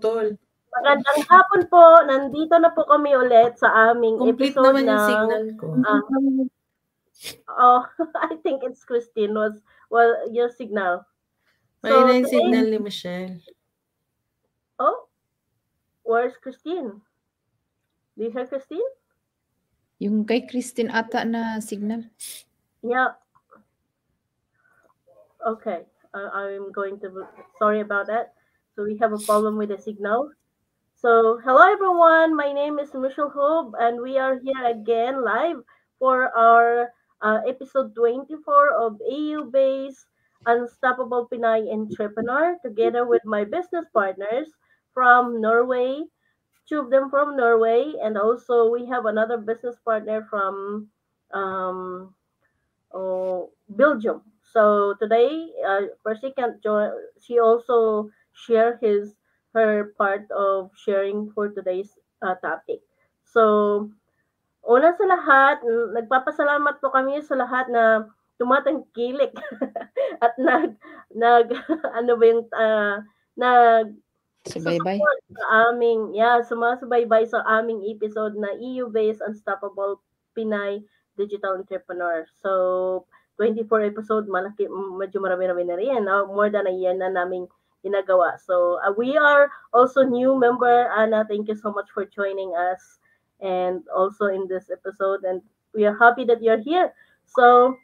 naputol. Magandang hapon po. Nandito na po kami ulit sa aming Complete episode naman yung ng signal ko. I think it's Christine was your signal. May na yung signal ni Michelle. Oh, where's Christine? Do you hear Christine? Yung kay Christine ata na signal. Yeah. Okay. I'm going to. Sorry about that. So we have a problem with the signal. So hello everyone. My name is Michelle Hope, and we are here again live for our episode 24 of AU-based Unstoppable Pinay Entrepreneur, together with my business partners from Norway, two of them from Norway, and also we have another business partner from um, Belgium. So today, Percy can't join. She also share her part of sharing for today's topic. So una sa lahat, nagpapasalamat po kami sa lahat na tumatangkilik at nag ano ba yung nag Subaybay. sa aming sumasabay sa aming episode na EU-based Unstoppable Pinay Digital Entrepreneur. So 24 episode, medyo marami-rami na rin. More than a year na naming ginagawa. So we are also new member. Anna, thank you so much for joining us and also in this episode. And we are happy that you're here. So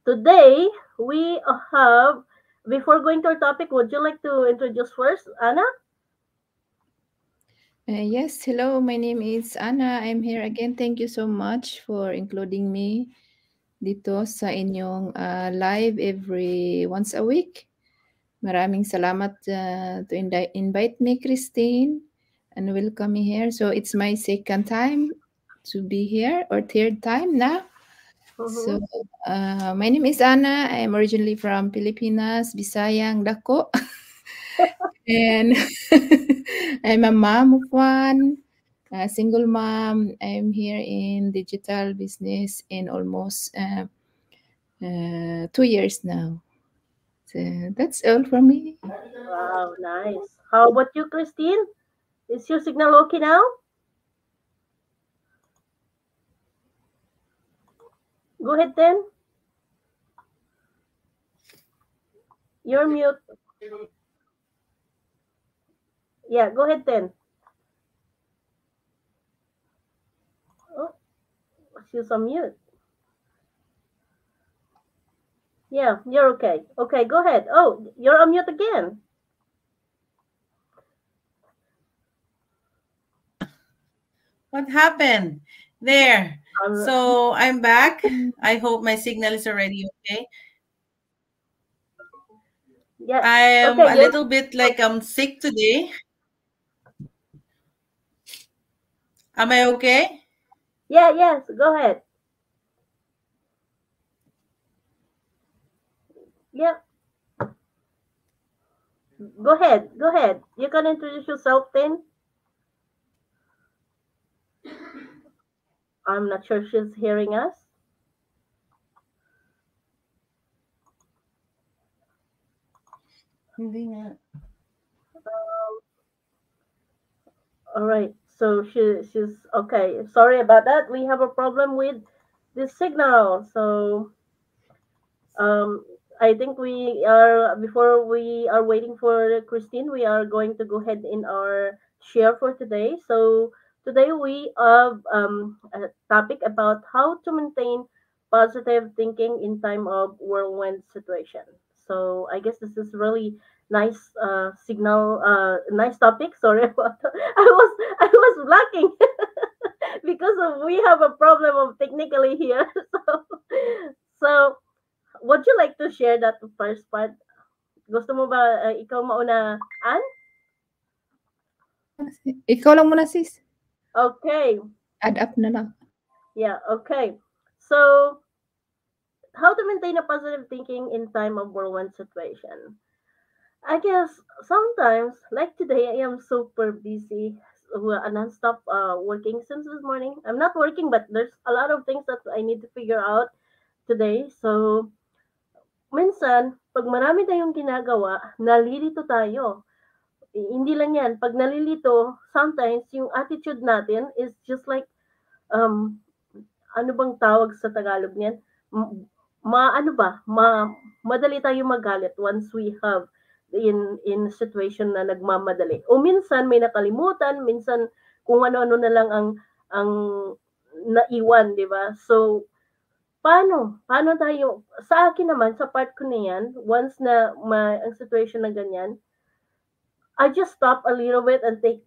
today we have, before going to our topic, would you like to introduce first, Anna? Yes, hello, my name is Anna. I'm here again. Thank you so much for including me dito sa inyong live every once a week. Maraming salamat to invite me, Christine, and welcome me here. So it's my second time to be here, or third time now. So my name is Anna. I'm originally from Pilipinas, Bisayang Dako. And I'm a mom of one, a single mom. I'm here in digital business in almost 2 years now. So that's all from me. Wow, nice. How about you, Christine? Is your signal okay now? Go ahead then. You're mute. Yeah, go ahead then. Oh, she's on mute. Yeah, you're okay. Okay, go ahead. Oh, you're on mute again. What happened? There. So I'm back. I hope my signal is already okay. Yeah. I am a little bit like I'm sick today. Am I okay? Yeah, yes, go ahead. Yeah. Go ahead. Go ahead. You can introduce yourself then. I'm not sure she's hearing us. All right. So she's okay. Sorry about that. We have a problem with the signal. So I think we are, before we are waiting for Christine, we are going to go ahead in our share for today. So today we have a topic about how to maintain positive thinking in time of whirlwind situation. So I guess this is really nice nice topic. Sorry about that. I was lacking because we have a problem of technically here. So would you like to share that first part? Gusto mo ba ikaw mauna, Ann? Ikaw lang muna, sis. Okay. Add up na lang. Yeah, okay. So, how to maintain a positive thinking in time of whirlwind situation? I guess sometimes, like today, I am super busy, non-stop working since this morning. I'm not working, but there's a lot of things that I need to figure out today. So, minsan, pag marami tayong ginagawa, nalilito tayo. hindi lang yan, pag nalilito, sometimes yung attitude natin is just like, ano bang tawag sa Tagalog niyan? Ano ba? Madali tayo magalit once we have in situation na nagmamadali. O minsan may nakalimutan, minsan kung ano-ano na lang ang naiwan, di ba? So, paano tayo, sa akin naman, sa part ko na yan, once na ang situation na ganyan, I just stop a little bit and take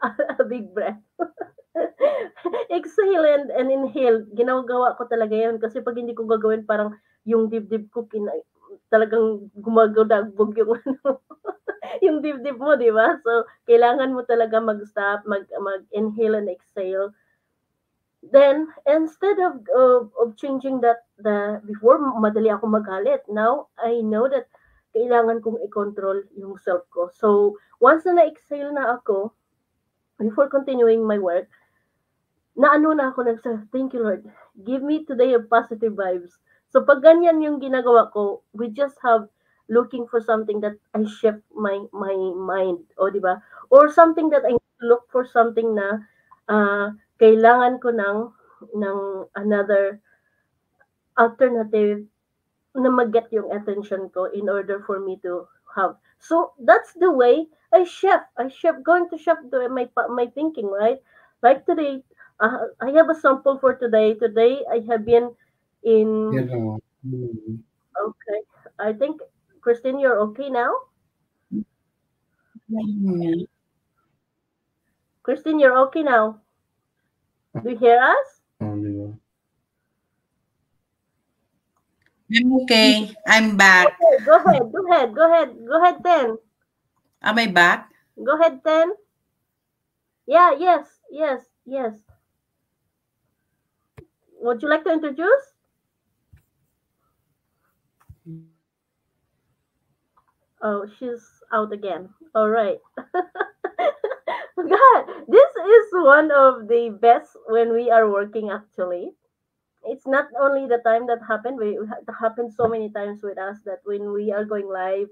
a big breath. Exhale and inhale. Ginagawa ko talaga yan kasi pag hindi ko gagawin, parang yung dibdib ko talagang gumagadagbog yung ano, yung dibdib mo, di ba? So, kailangan mo talaga mag-stop, mag-inhale and exhale. Then, instead of changing that, before madali ako magalit, now I know that kailangan kong i-control yung self ko. So, once na na-exhale na ako, before continuing my work, naano na ako thank you Lord, give me today a positive vibes. So pag ganyan yung ginagawa ko, we just have looking for something that I shift my mind, o di ba? Or something that I look for something na kailangan ko ng another alternative na mag-get yung attention ko in order for me to have. So that's the way I shift going to shift my thinking, right? Like today, I have a sample for today. Today, I have been in. Okay, I think Christine, you're okay now. Christine, you're okay now. Do you hear us? I'm okay. I'm back. Okay, go ahead, Ten. Am I back? Go ahead, Ten. Yeah, yes. Would you like to introduce? Oh, she's out again. All right. God, this is one of the best when we are working actually. It's not only the time that happened, it happens so many times with us that when we are going live,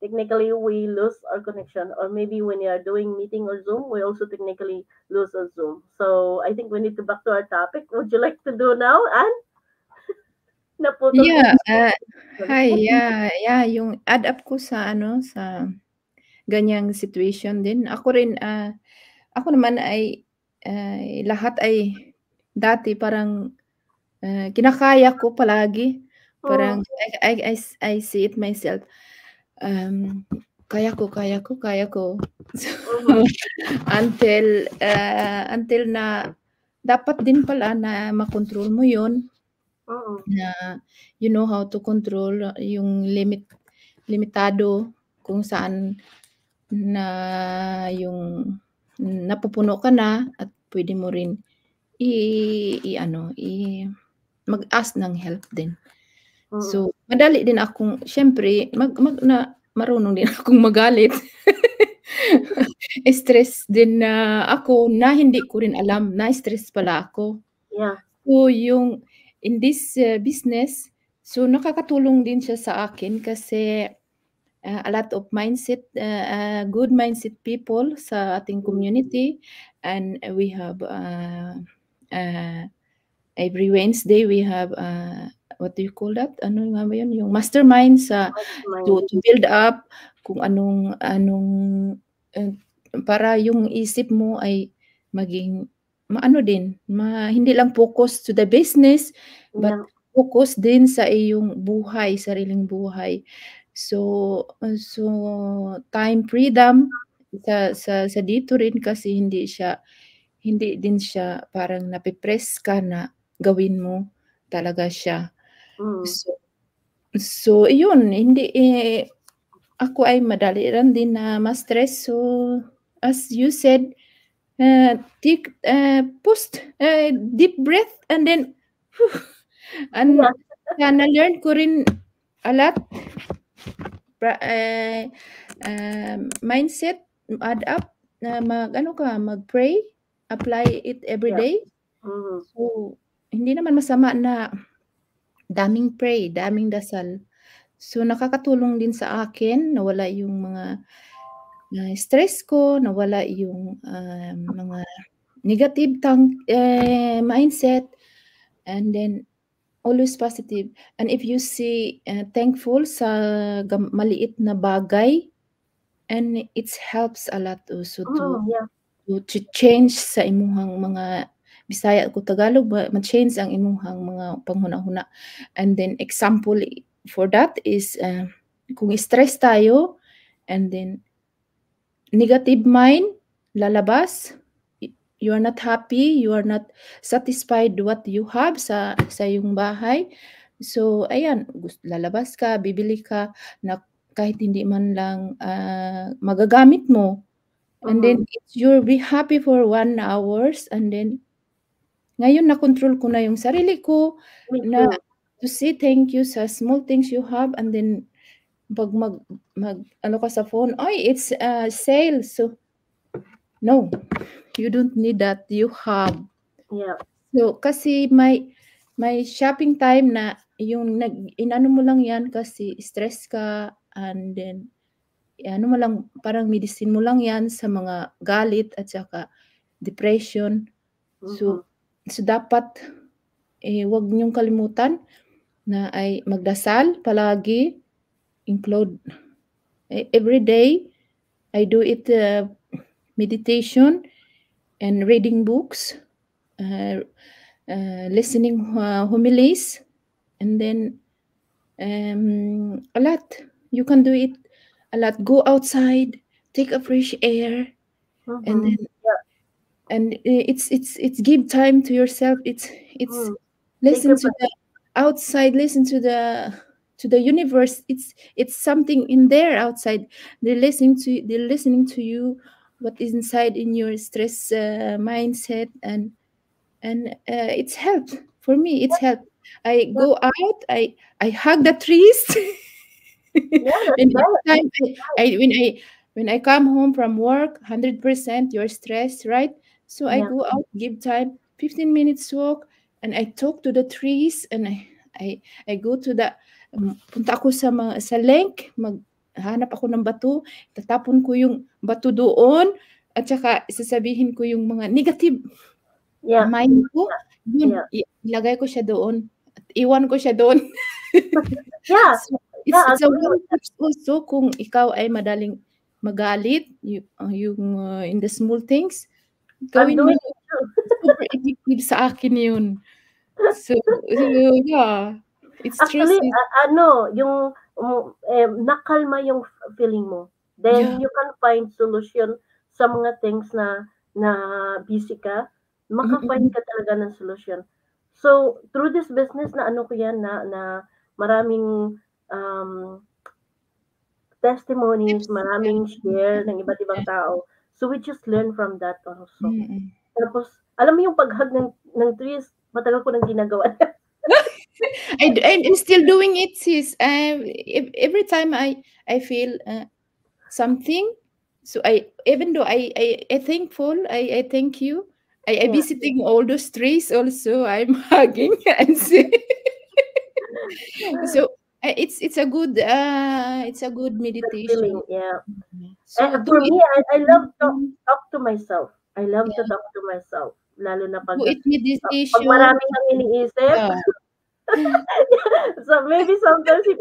technically we lose our connection. Or maybe when you are doing meeting or Zoom, we also technically lose our Zoom. So I think we need to back to our topic. Would you like to do now, Anne? Yeah, hi, yeah, yung add up ko sa sa ganyang situation din. Ako rin, ako naman ay lahat ay dati parang kinakaya ko palagi. Parang I see it myself. Kaya ko. So, until na dapat din pala na makontrol mo yun. Na you know how to control yung limitado kung saan na yung napupuno ka na at pwede mo rin mag-ask ng help din. So, madali din akong, syempre, marunong din akong magalit. Stress din na ako na hindi ko rin alam na stress pala ako. Yeah. So, yung in this business, so nakakatulong din siya sa akin kasi a lot of mindset, good mindset people sa ating community, and we have every Wednesday we have what do you call that? Ano nga ba yun? Yung mastermind to build up kung anong para yung isip mo ay maging din, hindi lang focus to the business, but focus din sa iyong buhay, sariling buhay. So time freedom sa dito rin kasi hindi din siya parang napipress ka na gawin mo talaga siya. So yun, hindi ako ay madali rin din na ma-stress. So as you said, take deep breath and then na-learn ko rin a lot mindset, add up na mag-pray, apply it every day. So hindi naman masama na daming pray, daming dasal. So nakakatulong din sa akin na wala yung mga stress ko, nawala yung mga negative mindset, and then always positive. And if you see thankful sa maliit na bagay, and it helps a lot also Yeah. to change sa imuhang mga Bisaya ko Tagalog ma-change ang imuhang mga panghuna-huna. And then example for that is kung stress tayo and then negative mind lalabas, you are not happy, you are not satisfied what you have sa iyong bahay. So ayan, lalabas ka, bibili ka na kahit hindi man lang magagamit mo. And then you'll be happy for 1 hours, and then ngayon na-control ko na yung sarili ko Me na too. to say thank you sa small things you have. And then pag mag ano ka sa phone, "Ay, it's sale." So no, you don't need that, you have. Yeah. So kasi may shopping time na yung inano mo lang yan kasi stress ka, and then ano mo lang, parang medicine mo lang yan sa mga galit at saka depression. So dapat wag niyong kalimutan na ay magdasal palagi, include every day I do it, meditation and reading books, listening homilies, and then a lot. You can do it a lot. Go outside, take a fresh air, and then and it's give time to yourself. It's listen to the outside, listen to the universe. It's something in there outside. They're listening to you, what is inside in your stress mindset, and it's helped for me. It's helped. I go out, I hug the trees. Yeah, And that's every time when I come home from work, 100% you're stressed, right? So I Yeah. go out, give time, 15 minutes walk, and I talk to the trees, and I go to the punta ako sa lake, maghanap ako ng bato, tatapon ko yung bato doon, at saka sasabihin ko yung mga negative Yeah. mind ko, yun, Yeah. ilagay ko siya doon, at iwan ko siya doon. Yeah. So, Yeah, it's a agree one with that. tips also kung ikaw ay madaling magalit, yung in the small things, I'm gawin mo doing yun. it too. Super effective sa akin yun. So, yeah, it's true, Actually, sis. yung nakalma yung feeling mo. Yeah. Then you can find solution sa mga things na busy ka. Maka-find ka talaga ng solution. So, through this business na ano ko yan na maraming testimonies, maraming share ng iba't ibang tao. So, we just learn from that also. Tapos, alam mo yung pag-hug ng trees, matagal ko nang ginagawa. I'm still doing it, sis. Every time I feel something, so even though I thankful, I thank you. I Yeah. visiting all those trees also. I'm hugging and see. So it's a good That meditation. feeling, yeah. So And do for it. me, I love to talk to myself. I love to talk to myself. Lalo na Do it pag meditation. marami kang iniisip. Yeah. So maybe sometimes you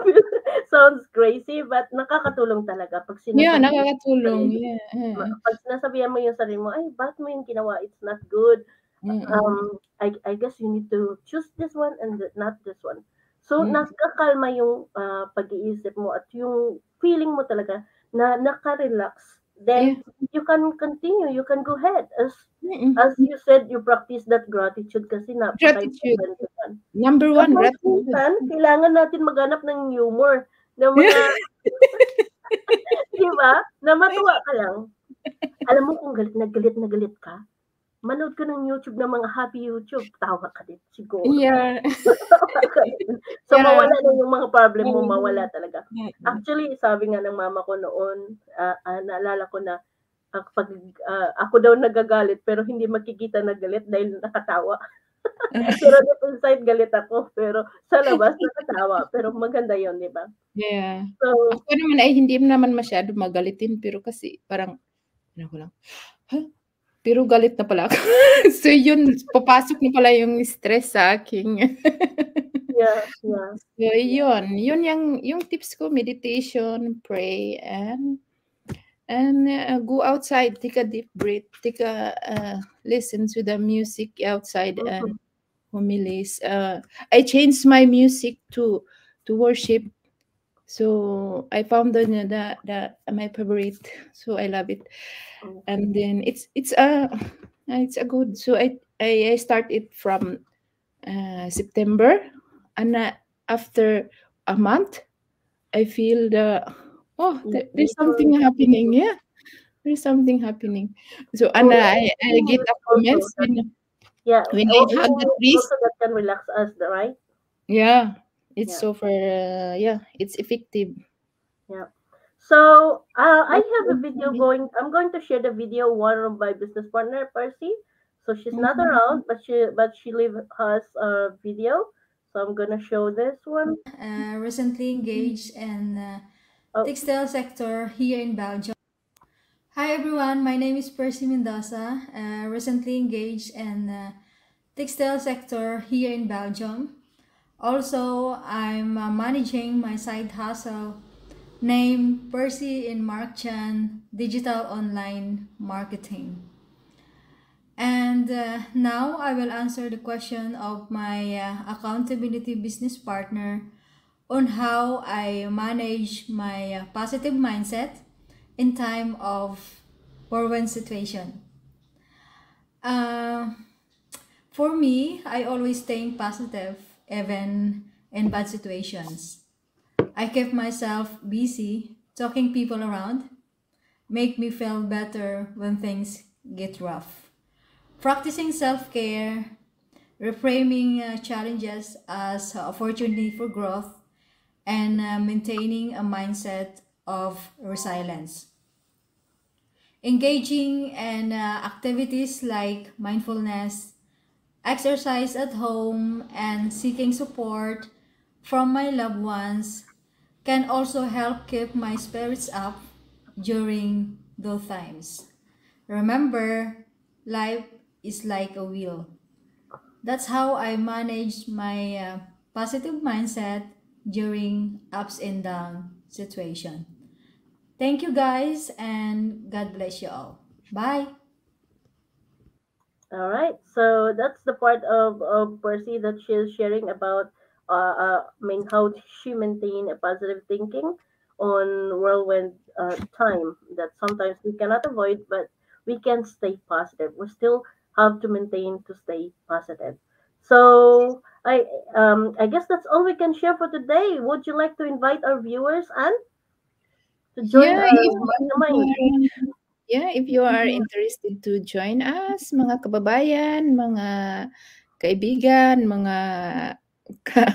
feel sounds crazy, but nakakatulong talaga pag Yeah, sinasabi mo yung nakakatulong. sarili. Yeah. Pag sinasabihan mo yung sarili mo, ay, bakit mo yung ginawa? It's not good. I guess you need to choose this one and not this one. So, nakakalma yung pag-iisip mo at yung feeling mo talaga na naka-relax. Then, you can continue, you can go ahead. As you said, you practice that gratitude kasi Gratitude. napaka-important yan. Number one, At gratitude. minsan, kailangan natin maghanap ng humor ng mga, di ba? Na matuwa ka lang. Alam mo kung na galit ka, manood ka ng YouTube ng mga happy YouTube, tawa ka din siguro. Yeah. So, mawala na yung mga problem mo, mawala talaga. Actually, sabi nga ng mama ko noon, naalala ko na, pag ako daw nagagalit, pero hindi makikita na galit dahil nakatawa. Pero deep inside galit ako, pero sa labas nakatawa, pero maganda 'yun, 'di ba? Yeah. So, Ako naman ay hindi naman masyado magalitin pero kasi parang ano ko lang, "Huh, pero galit na pala ako." So yun, papasok na pala yung stress sa aking yeah, yeah. so yun yung tips ko meditation, pray, and go outside, take a deep breath, listen to the music outside and Mhm. homilies. I changed my music to worship. So I found the my favorite. So I love it. Okay. And then it's a good. So I start it from September, and after a month, I feel there's something Usually, happening. Yeah, there's something happening. So oh, and I any get music a also comments that, when I hug any the music priest. also that can relax us, right? Yeah, it's Yeah, super. Yeah, it's effective. yeah. So, I That's have a good for video me. going. I'm going to share the video. One of my business partner, Percy. So she's not Mhm. around, but she leave us a video. So I'm gonna show this one. Recently engaged in Oh, textile sector here in Belgium. Hi everyone, my name is Percy Mendoza. Recently engaged in textile sector here in Belgium. Also, I'm managing my side hustle named Percy in Mark Chan Digital Online Marketing. And now I will answer the question of my accountability business partner on how I manage my positive mindset in time of whirlwind situation. Uh, for me, I always staying positive even in bad situations. I keep myself busy talking people around, make me feel better when things get rough. Practicing self-care, reframing challenges as opportunity for growth, and maintaining a mindset of resilience. Engaging in activities like mindfulness, exercise at home, and seeking support from my loved ones can also help keep my spirits up during those times. Remember, life is like a wheel. That's how I manage my positive mindset during ups and down situation. Thank you guys and God bless you all. Bye. all right. So that's the part of Percy that she's sharing about, I mean, how she maintain a positive thinking on whirlwind time that sometimes we cannot avoid, but we can stay positive. We still have to maintain to stay positive. So I guess that's all we can share for today. Would you like to invite our viewers and to join Yeah, our mastermind? if you are interested to join us, mga kababayan, mga kaibigan, mga ka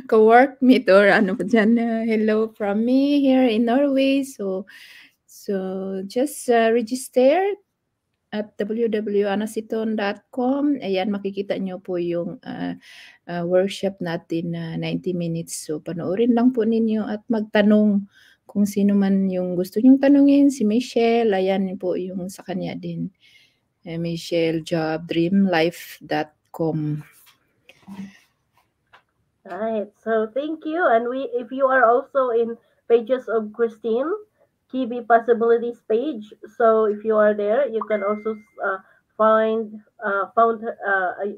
ka-workmate or ano pa diyan, hello from me here in Norway. So just, register at www.anasiton.com. Ayan, makikita niyo po yung, workshop natin na 90 minutes. So panoorin lang po ninyo at magtanong kung sino man yung gusto niyong tanungin, si Michelle, ayan po yung sa kanya din, michelledreamlife.com. Right. So thank you. And if you are also in pages of Christine, Kiwi Possibilities page. So if you are there, you can also found her,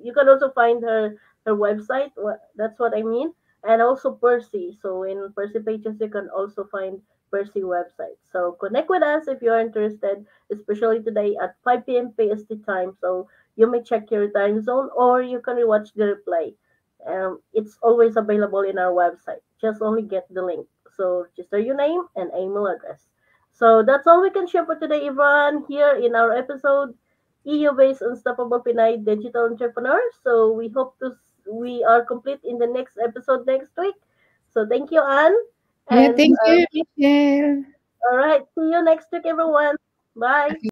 you can also find her website. That's what I mean. And also Percy. So in Percy pages, you can also find Percy website. So connect with us if you are interested, especially today at 5 p.m. PST time. So you may check your time zone or you can rewatch the replay. It's always available in our website. Just only get the link. So register your name and email address. So that's all we can share for today, Yvonne, here in our episode, EU-based Unstoppable Pinay Digital Entrepreneur. So we are complete in the next episode next week. So thank you, Anne. Yeah, And thank you, Michelle. all right, see you next week, everyone. Bye.